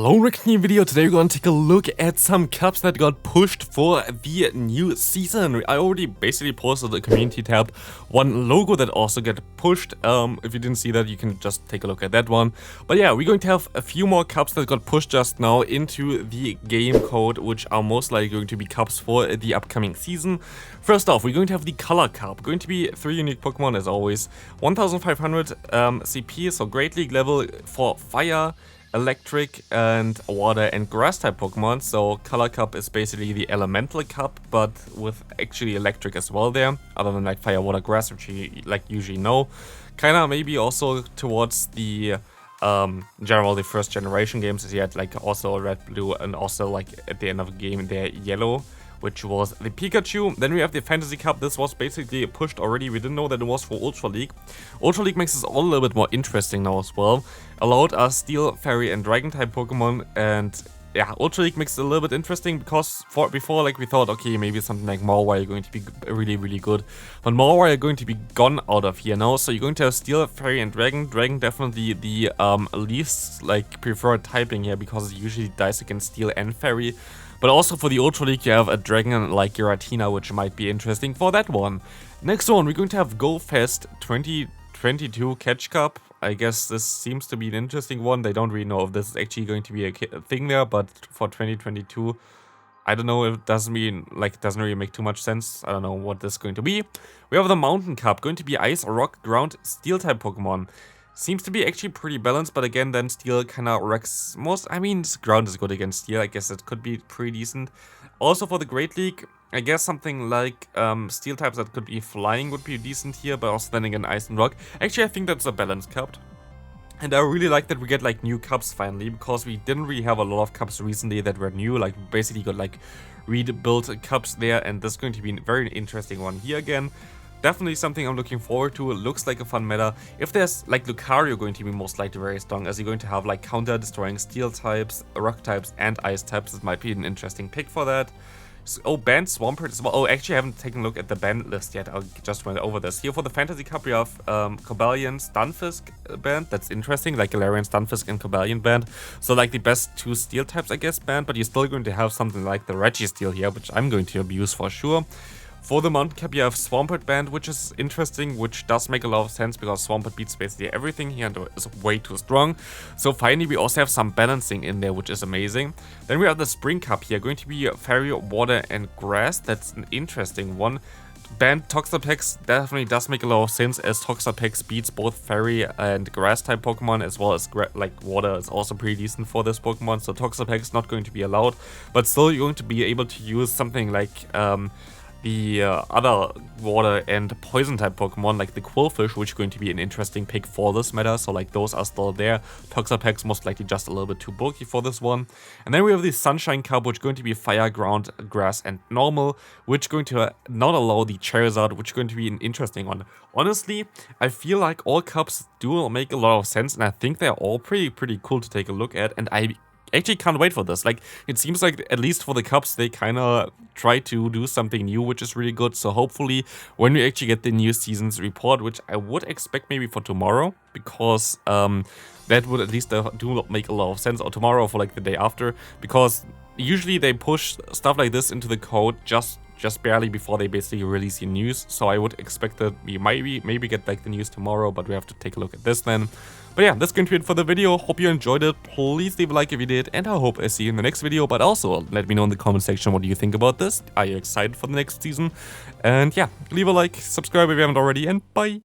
Hello, new video. Today we're going to take a look at some cups that got pushed for the new season. I already basically posted the community tab one logo that also got pushed. If you didn't see that, you can just take a look at that one. But yeah, we're going to have a few more cups that got pushed just now into the game code, which are most likely going to be cups for the upcoming season. First off, we're going to have the color cup. Going to be 3 unique Pokemon as always. 1500 CP, so Great League level for fire, electric and water and grass type Pokemon. So color cup is basically the elemental cup, but with actually electric as well there, other than like fire, water, grass, which you like usually know. Kinda maybe also towards the general the first generation games, as you had like also red, blue, and also like at the end of the game there yellow, which was the Pikachu. Then we have the Fantasy Cup. This was basically pushed already. We didn't know that it was for Ultra League. Ultra League makes this all a little bit more interesting now as well. Allowed us Steel, Fairy, and Dragon type Pokemon. And yeah, Ultra League makes it a little bit interesting because before like we thought, okay, maybe something like Mawile going to be really good. But Mawile are going to be gone out of here now. So you're going to have Steel, Fairy, and Dragon. Dragon definitely the least like preferred typing here because it usually dies against Steel and Fairy. But also for the Ultra League, you have a dragon like Giratina, which might be interesting for that one. Next one, we're going to have Go Fest 2022 Catch Cup. I guess this seems to be an interesting one. They don't really know if this is actually going to be a thing there, but for 2022, I don't know if it doesn't really make too much sense. I don't know what this is going to be. We have the Mountain Cup, going to be Ice, Rock, Ground, Steel type Pokemon. Seems to be actually pretty balanced, but again, then Steel kind of wrecks most. I mean, Ground is good against Steel. I guess it could be pretty decent. Also for the Great League, I guess something like Steel types that could be Flying would be decent here, but also then again Ice and Rock. Actually, I think that's a balanced cup. And I really like that we get like new cups finally, because we didn't really have a lot of cups recently that were new. Like basically got like rebuilt cups there, and this is going to be a very interesting one here again. Definitely something I'm looking forward to. It looks like a fun meta. If there's like Lucario going to be most likely very strong, as you're going to have like counter destroying Steel types, Rock types, and Ice types. It might be an interesting pick for that. So, oh, banned Swampert as well. Oh, actually, I haven't taken a look at the ban list yet. I just went over this. Here for the Fantasy Cup, we have Cobalion, Stunfisk banned. That's interesting. Like Galarian, Stunfisk, and Cobalion banned. So like the best 2 Steel types, I guess, banned. But you're still going to have something like the Registeel here, which I'm going to abuse for sure. For the Mountain Cup, you have Swampert banned, which is interesting, which does make a lot of sense because Swampert beats basically everything here and is way too strong. So finally, we also have some balancing in there, which is amazing. Then we have the Spring Cup here, going to be Fairy, Water, and Grass. That's an interesting one. Banned Toxapex definitely does make a lot of sense, as Toxapex beats both Fairy and Grass type Pokemon, as well as like Water is also pretty decent for this Pokemon. So Toxapex not going to be allowed, but still you're going to be able to use something like the other water and poison type Pokemon like the Quillfish, which is going to be an interesting pick for this meta. So like those are still there. Toxapex most likely just a little bit too bulky for this one. And then we have the Sunshine Cup, which is going to be Fire, Ground, Grass, and Normal, which is going to not allow the Charizard, which is going to be an interesting one. Honestly, I feel like all cups do make a lot of sense, and I think they're all pretty cool to take a look at, and I actually can't wait for this. Like, it seems like at least for the cups they kind of try to do something new, which is really good. So hopefully when we actually get the new season's report, which I would expect maybe for tomorrow, because that would at least do make a lot of sense, or tomorrow for like the day after, because usually they push stuff like this into the code just barely before they basically release the news. So I would expect that we maybe get like the news tomorrow, but we have to take a look at this then. But yeah, that's going to be it for the video. Hope you enjoyed it. Please leave a like if you did, and I hope I see you in the next video. But also, let me know in the comment section what do you think about this. Are you excited for the next season? And yeah, leave a like, subscribe if you haven't already, and bye!